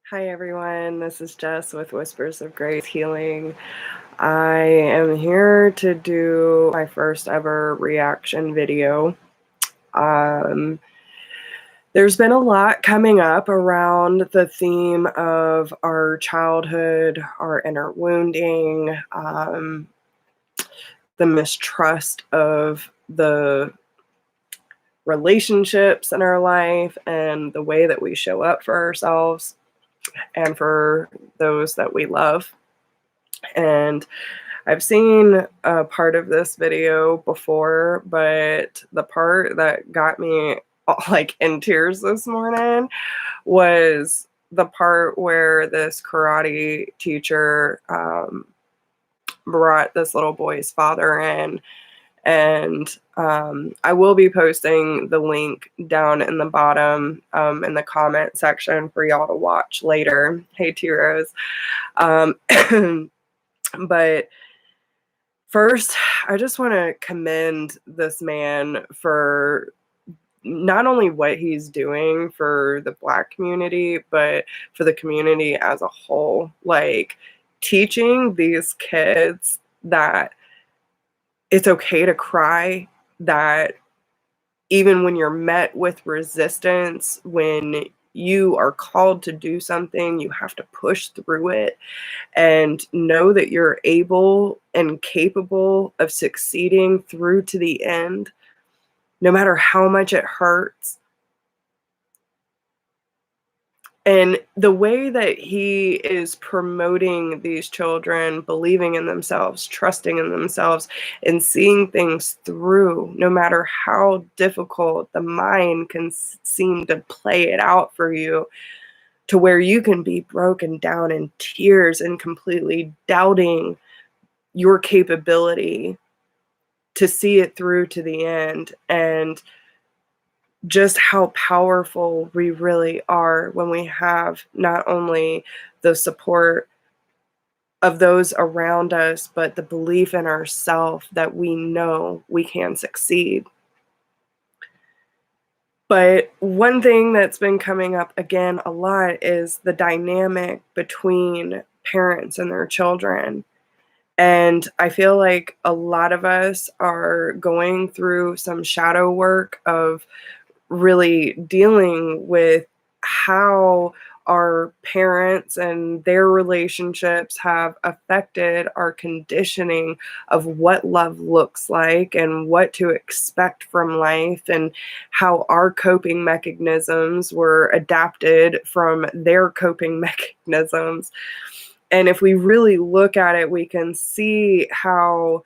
Hi everyone, this is Jess with Whispers of Grace Healing. I am here to do my first ever reaction video. There's been a lot coming up around the theme of our childhood, our inner wounding, the mistrust of the relationships in our life, and the way that we show up for ourselves and for those that we love. And I've seen a part of this video before, but the part that got me like in tears this morning was the part where this karate teacher brought this little boy's father in. And I will be posting the link down in the bottom in the comment section for y'all to watch later. Hey, T-Rose. But first, I just want to commend this man for not only what he's doing for the Black community, but for the community as a whole. Like, teaching these kids that it's okay to cry, that even when you're met with resistance, when you are called to do something, you have to push through it and know that you're able and capable of succeeding through to the end, no matter how much it hurts. And the way that he is promoting these children, believing in themselves, trusting in themselves, and seeing things through, no matter how difficult the mind can seem to play it out for you, to where you can be broken down in tears and completely doubting your capability to see it through to the end, and just how powerful we really are when we have not only the support of those around us, but the belief in ourselves that we know we can succeed. But one thing that's been coming up again a lot is the dynamic between parents and their children. And I feel like a lot of us are going through some shadow work of really dealing with how our parents and their relationships have affected our conditioning of what love looks like and what to expect from life, and how our coping mechanisms were adapted from their coping mechanisms. And if we really look at it, we can see how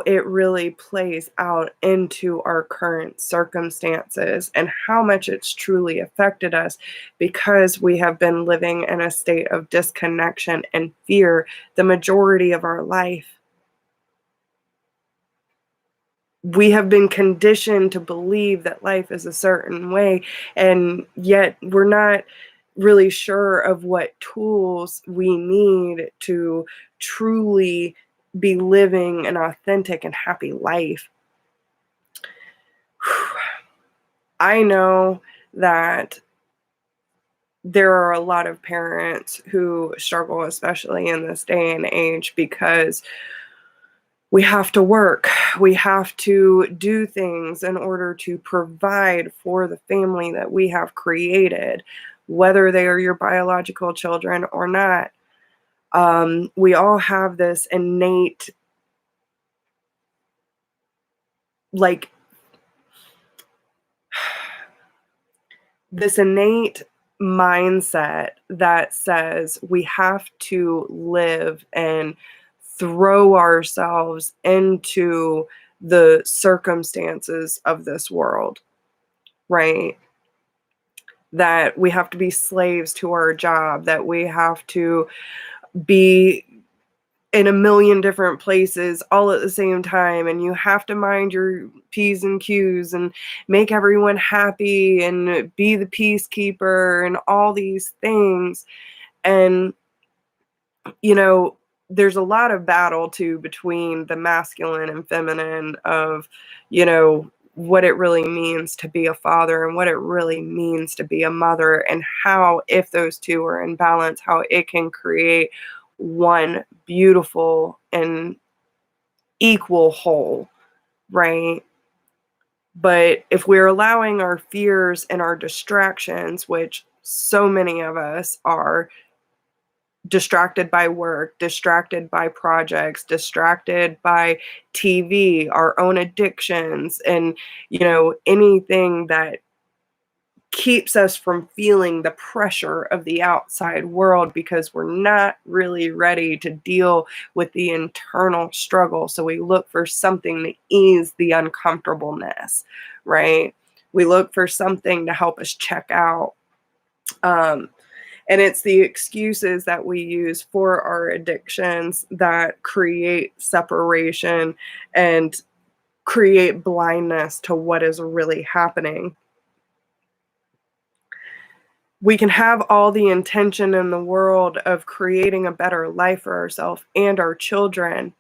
it really plays out into our current circumstances, and how much it's truly affected us, because we have been living in a state of disconnection and fear the majority of our life. We have been conditioned to believe that life is a certain way, and yet we're not really sure of what tools we need to truly be living an authentic and happy life. I know that there are a lot of parents who struggle, especially in this day and age, because we have to work. We have to do things in order to provide for the family that we have created, whether they are your biological children or not. We all have this innate, like, this innate mindset that says we have to live and throw ourselves into the circumstances of this world, right? That we have to be slaves to our job, that we have to be in a million different places all at the same time, and you have to mind your P's and Q's and make everyone happy and be the peacekeeper and all these things. And there's a lot of battle too between the masculine and feminine of what it really means to be a father and what it really means to be a mother, and how, if those two are in balance, how it can create one beautiful and equal whole, right? But if we're allowing our fears and our distractions, which so many of us are, distracted by work, distracted by projects, distracted by TV, our own addictions, and, anything that keeps us from feeling the pressure of the outside world, because we're not really ready to deal with the internal struggle. So we look for something to ease the uncomfortableness, right? We look for something to help us check out. And it's the excuses that we use for our addictions that create separation and create blindness to what is really happening. We can have all the intention in the world of creating a better life for ourselves and our children,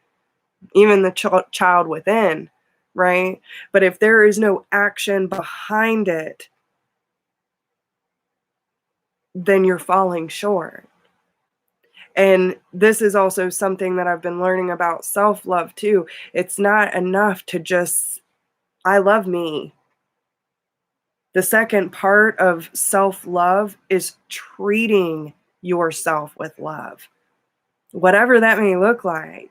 even the child within, right? But if there is no action behind it, then you're falling short. And this is also something that I've been learning about self-love too. It's not enough to just, I love me. The second part of self-love is treating yourself with love, whatever that may look like.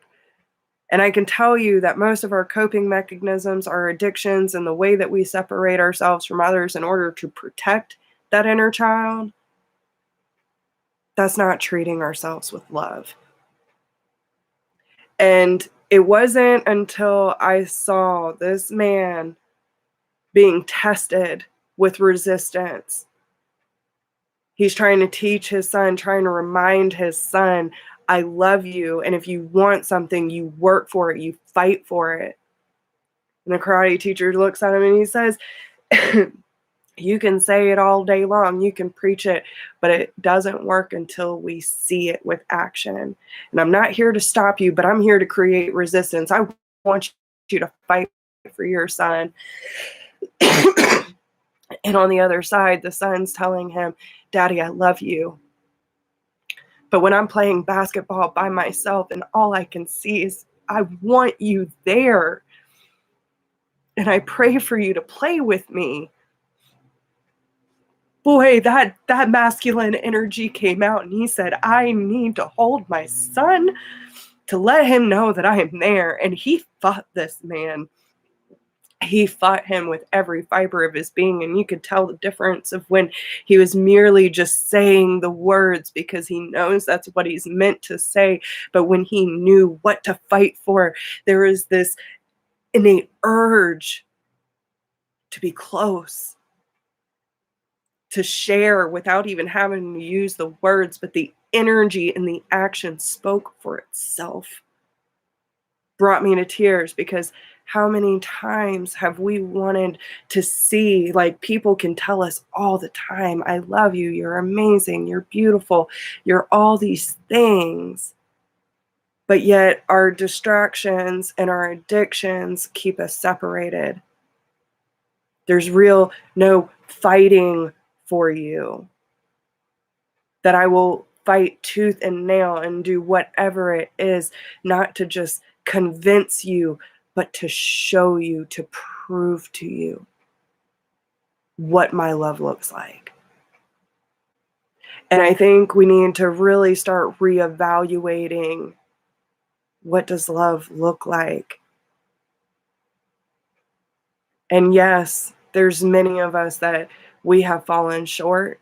And I can tell you that most of our coping mechanisms, our addictions, and the way that we separate ourselves from others in order to protect that inner child, that's not treating ourselves with love. And it wasn't until I saw this man being tested with resistance. He's trying to teach his son, trying to remind his son, I love you. And if you want something, you work for it, you fight for it. And the karate teacher looks at him and he says, you can say it all day long, you can preach it, but it doesn't work until we see it with action. And I'm not here to stop you, but I'm here to create resistance. I want you to fight for your son. And on the other side, the son's telling him, Daddy, I love you. But when I'm playing basketball by myself and all I can see is, I want you there. And I pray for you to play with me. Boy, that masculine energy came out, and he said, I need to hold my son to let him know that I am there. And he fought this man. He fought him with every fiber of his being, and you could tell the difference of when he was merely just saying the words because he knows that's what he's meant to say. But when he knew what to fight for, there is this innate urge to be close, to share without even having to use the words, but the energy and the action spoke for itself. Brought me to tears, because how many times have we wanted to see, like, people can tell us all the time, I love you, you're amazing, you're beautiful, you're all these things. But yet our distractions and our addictions keep us separated. There's no fighting for you. That I will fight tooth and nail and do whatever it is, not to just convince you, but to show you, to prove to you what my love looks like. And I think we need to really start reevaluating, what does love look like? And yes, there's many of us that we have fallen short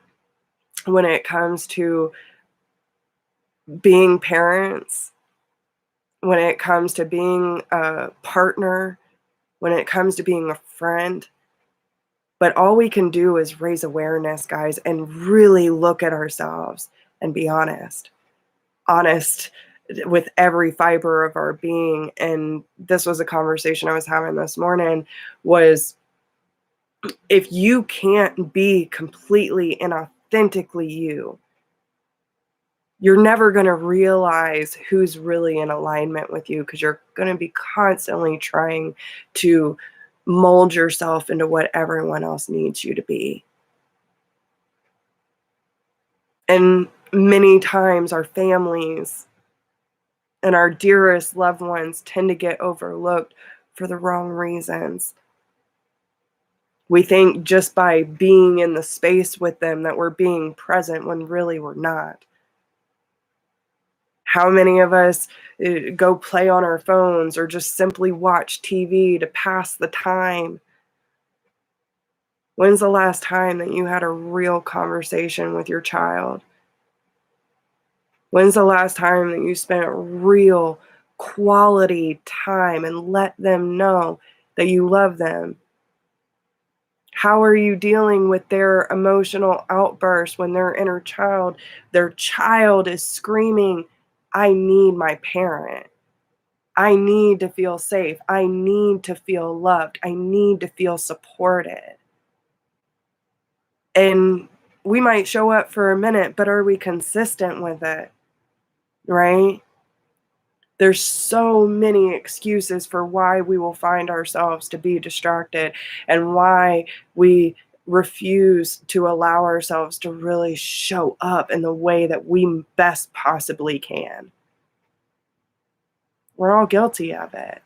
when it comes to being parents, when it comes to being a partner, when it comes to being a friend. But all we can do is raise awareness, guys, and really look at ourselves and be honest with every fiber of our being. And this was a conversation I was having this morning, was if you can't be completely and authentically you, you're never going to realize who's really in alignment with you, because you're going to be constantly trying to mold yourself into what everyone else needs you to be. And many times our families and our dearest loved ones tend to get overlooked for the wrong reasons. We think just by being in the space with them that we're being present when really we're not. How many of us go play on our phones or just simply watch TV to pass the time? When's the last time that you had a real conversation with your child? When's the last time that you spent real quality time and let them know that you love them? How are you dealing with their emotional outbursts when their their child is screaming, I need my parent. I need to feel safe. I need to feel loved. I need to feel supported. And we might show up for a minute, but are we consistent with it? Right? There's so many excuses for why we will find ourselves to be distracted and why we refuse to allow ourselves to really show up in the way that we best possibly can. We're all guilty of it.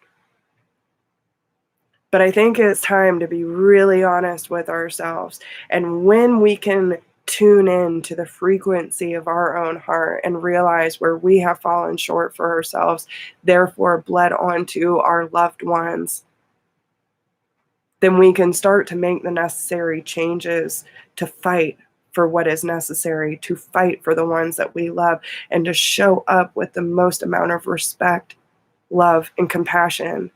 But I think it's time to be really honest with ourselves. And when we can tune in to the frequency of our own heart and realize where we have fallen short for ourselves, therefore bled onto our loved ones, then we can start to make the necessary changes to fight for what is necessary, to fight for the ones that we love, and to show up with the most amount of respect, love, and compassion.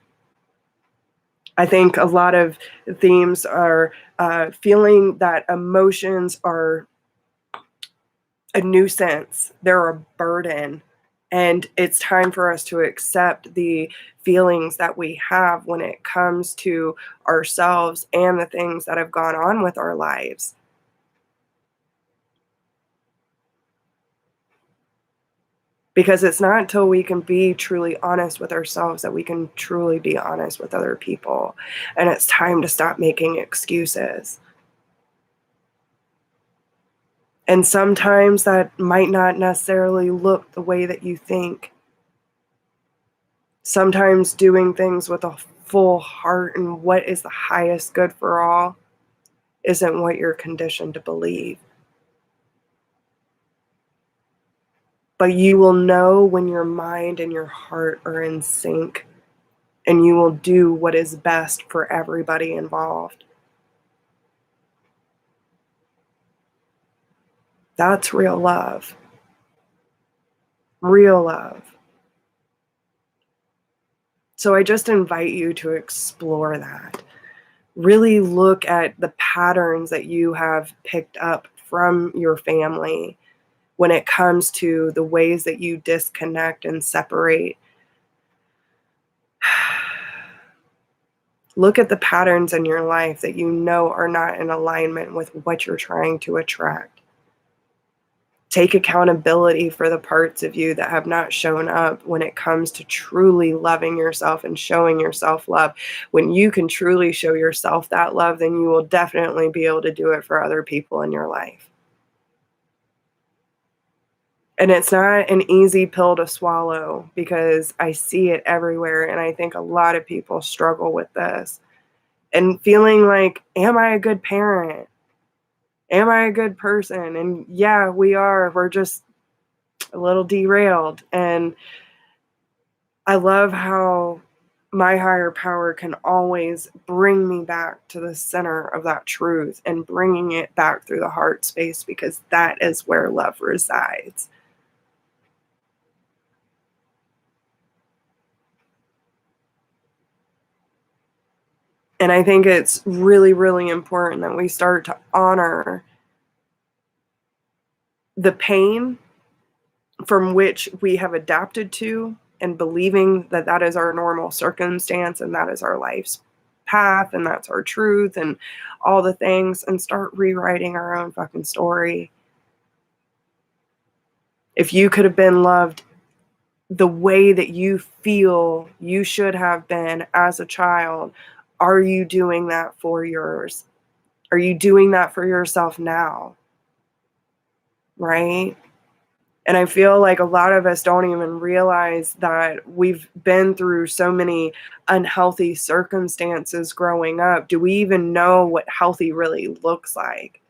I think a lot of themes are feeling that emotions are a nuisance, they're a burden, and it's time for us to accept the feelings that we have when it comes to ourselves and the things that have gone on with our lives. Because it's not until we can be truly honest with ourselves that we can truly be honest with other people. And it's time to stop making excuses. And sometimes that might not necessarily look the way that you think. Sometimes doing things with a full heart and what is the highest good for all isn't what you're conditioned to believe. But you will know when your mind and your heart are in sync, and you will do what is best for everybody involved. That's real love. Real love. So I just invite you to explore that. Really look at the patterns that you have picked up from your family when it comes to the ways that you disconnect and separate. Look at the patterns in your life that you know are not in alignment with what you're trying to attract. Take accountability for the parts of you that have not shown up when it comes to truly loving yourself and showing yourself love. When you can truly show yourself that love, then you will definitely be able to do it for other people in your life. And it's not an easy pill to swallow because I see it everywhere. And I think a lot of people struggle with this and feeling like, am I a good parent? Am I a good person? And yeah, we are. We're just a little derailed. And I love how my higher power can always bring me back to the center of that truth and bringing it back through the heart space, because that is where love resides. And I think it's really, really important that we start to honor the pain from which we have adapted to and believing that that is our normal circumstance and that is our life's path and that's our truth and all the things, and start rewriting our own fucking story. If you could have been loved the way that you feel you should have been as a child, are you doing that for yours? Are you doing that for yourself now? Right? And I feel like a lot of us don't even realize that we've been through so many unhealthy circumstances growing up. Do we even know what healthy really looks like?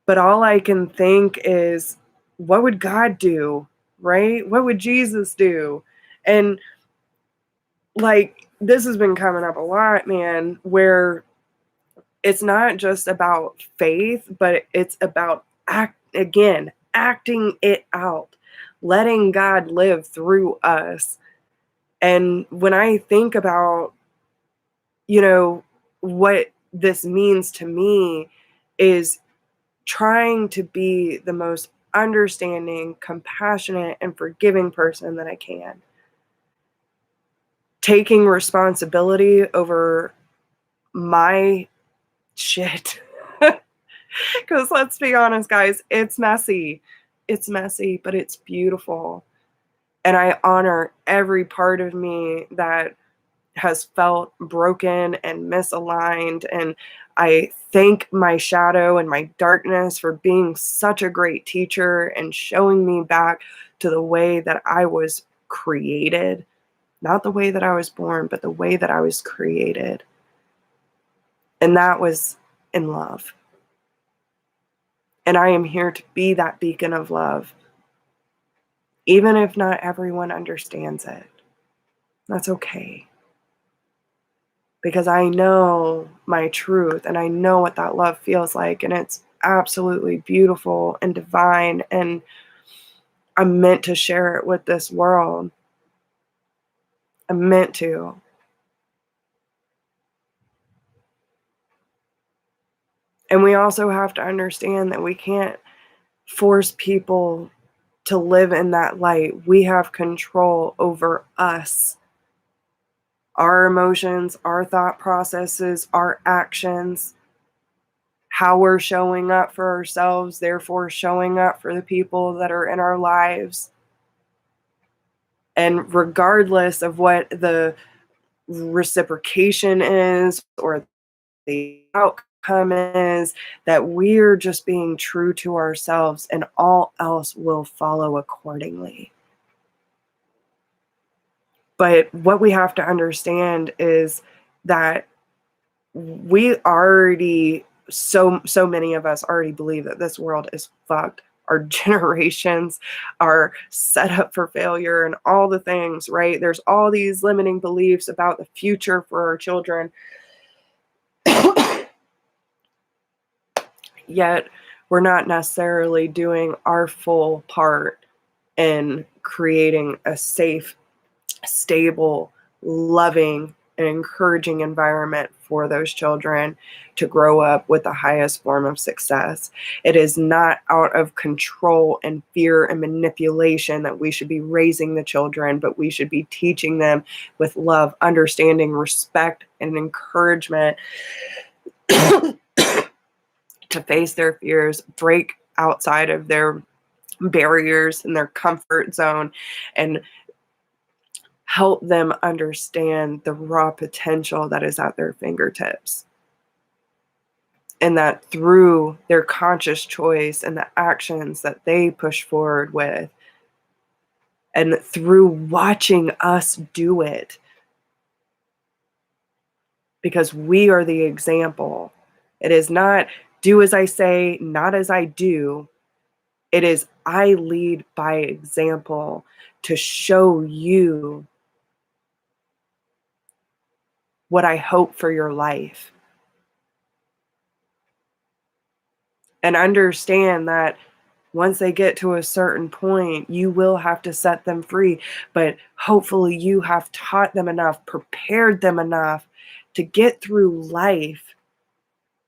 But all I can think is, what would God do? Right? What would Jesus do? And like, this has been coming up a lot, man, where it's not just about faith, but it's about acting it out, letting God live through us. And when I think about, what this means to me is trying to be the most understanding, compassionate, and forgiving person that I can. Taking responsibility over my shit. Because let's be honest, guys, it's messy. It's messy, but it's beautiful. And I honor every part of me that has felt broken and misaligned. And I thank my shadow and my darkness for being such a great teacher and showing me back to the way that I was created. Not the way that I was born, but the way that I was created. And that was in love. And I am here to be that beacon of love. Even if not everyone understands it. That's okay. Because I know my truth and I know what that love feels like. And it's absolutely beautiful and divine. And I'm meant to share it with this world. I'm meant to. And we also have to understand that we can't force people to live in that light. We have control over us. Our emotions, our thought processes, our actions, how we're showing up for ourselves, therefore showing up for the people that are in our lives. And regardless of what the reciprocation is or the outcome is, that we're just being true to ourselves and all else will follow accordingly. But what we have to understand is that we already, so many of us already believe that this world is fucked. Our generations are set up for failure and all the things, right? There's all these limiting beliefs about the future for our children. Yet we're not necessarily doing our full part in creating a safe, stable, loving, and encouraging environment for those children to grow up with the highest form of success. It is not out of control and fear and manipulation that we should be raising the children, but we should be teaching them with love, understanding, respect, and encouragement to face their fears, break outside of their barriers and their comfort zone, and help them understand the raw potential that is at their fingertips. And that through their conscious choice and the actions that they push forward with, and through watching us do it, because we are the example. It is not do as I say, not as I do. It is I lead by example to show you what I hope for your life. And understand that once they get to a certain point, you will have to set them free. But hopefully you have taught them enough, prepared them enough to get through life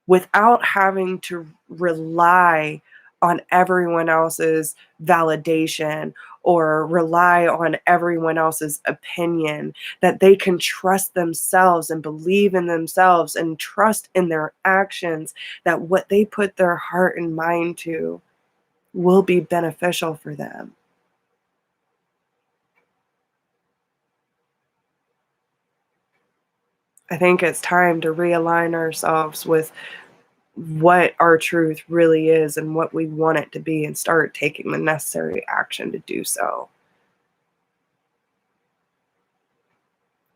without having to rely on everyone else's validation or rely on everyone else's opinion, that they can trust themselves and believe in themselves and trust in their actions, that what they put their heart and mind to will be beneficial for them. I think it's time to realign ourselves with what our truth really is and what we want it to be, and start taking the necessary action to do so.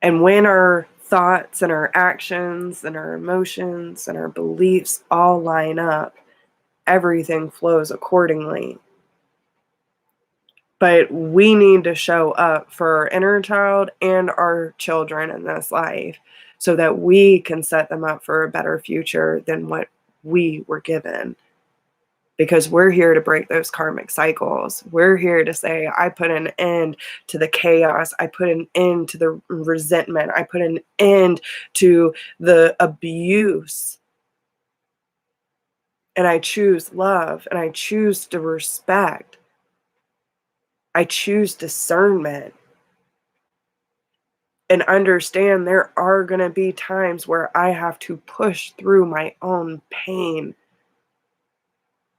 And when our thoughts and our actions and our emotions and our beliefs all line up, everything flows accordingly. But we need to show up for our inner child and our children in this life so that we can set them up for a better future than what we were given. Because we're here to break those karmic cycles. We're here to say, I put an end to the chaos. I put an end to the resentment. I put an end to the abuse. And I choose love, and I choose to respect. I choose discernment. And understand there are going to be times where I have to push through my own pain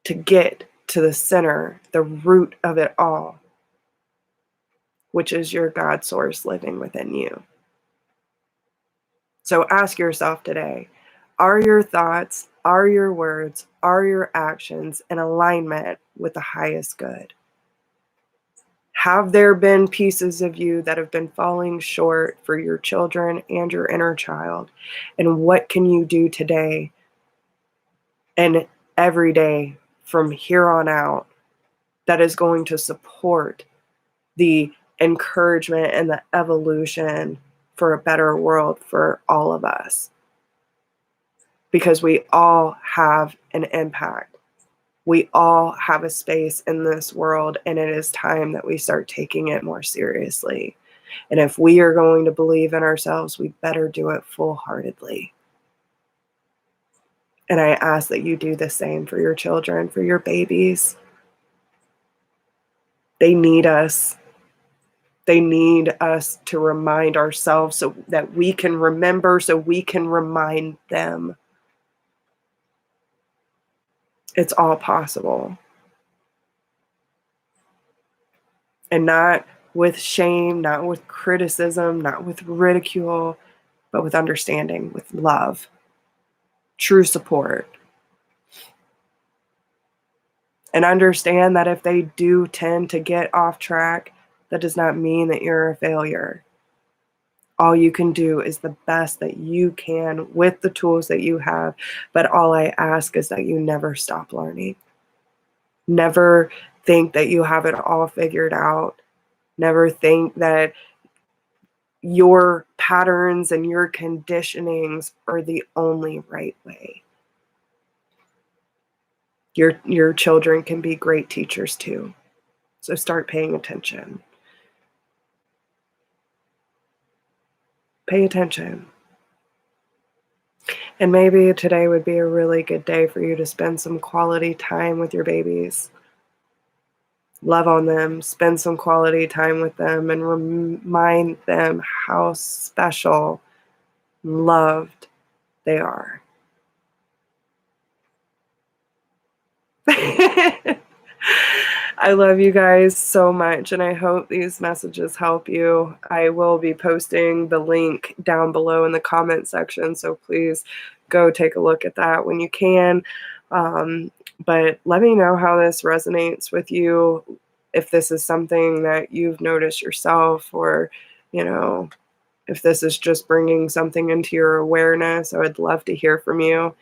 to get to the center, the root of it all, which is your God source living within you. So ask yourself today, are your thoughts, are your words, are your actions in alignment with the highest good? Have there been pieces of you that have been falling short for your children and your inner child? And what can you do today and every day from here on out that is going to support the encouragement and the evolution for a better world for all of us? Because we all have an impact. We all have a space in this world, and it is time that we start taking it more seriously. And if we are going to believe in ourselves, we better do it full-heartedly. And I ask that you do the same for your children, for your babies. They need us. They need us to remind ourselves so that we can remember, so we can remind them. It's all possible. And not with shame, not with criticism, not with ridicule, but with understanding, with love, true support. And understand that if they do tend to get off track, that does not mean that you're a failure. All you can do is the best that you can with the tools that you have. But all I ask is that you never stop learning. Never think that you have it all figured out. Never think that your patterns and your conditionings are the only right way. Your children can be great teachers too. So start paying attention. Pay attention. And maybe today would be a really good day for you to spend some quality time with your babies. Love on them, spend some quality time with them, and remind them how special, loved they are. I love you guys so much, and I hope these messages help you. I will be posting the link down below in the comment section, so please go take a look at that when you can. But let me know how this resonates with you, if this is something that you've noticed yourself, or, if this is just bringing something into your awareness. I would love to hear from you.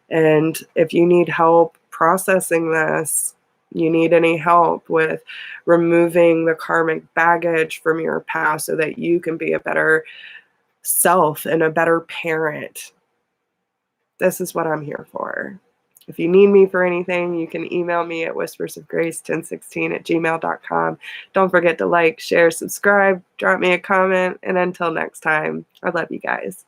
And if you need help processing this, you need any help with removing the karmic baggage from your past so that you can be a better self and a better parent, this is what I'm here for. If you need me for anything, you can email me at whispersofgrace1016@gmail.com. Don't forget to like, share, subscribe, drop me a comment, and until next time, I love you guys.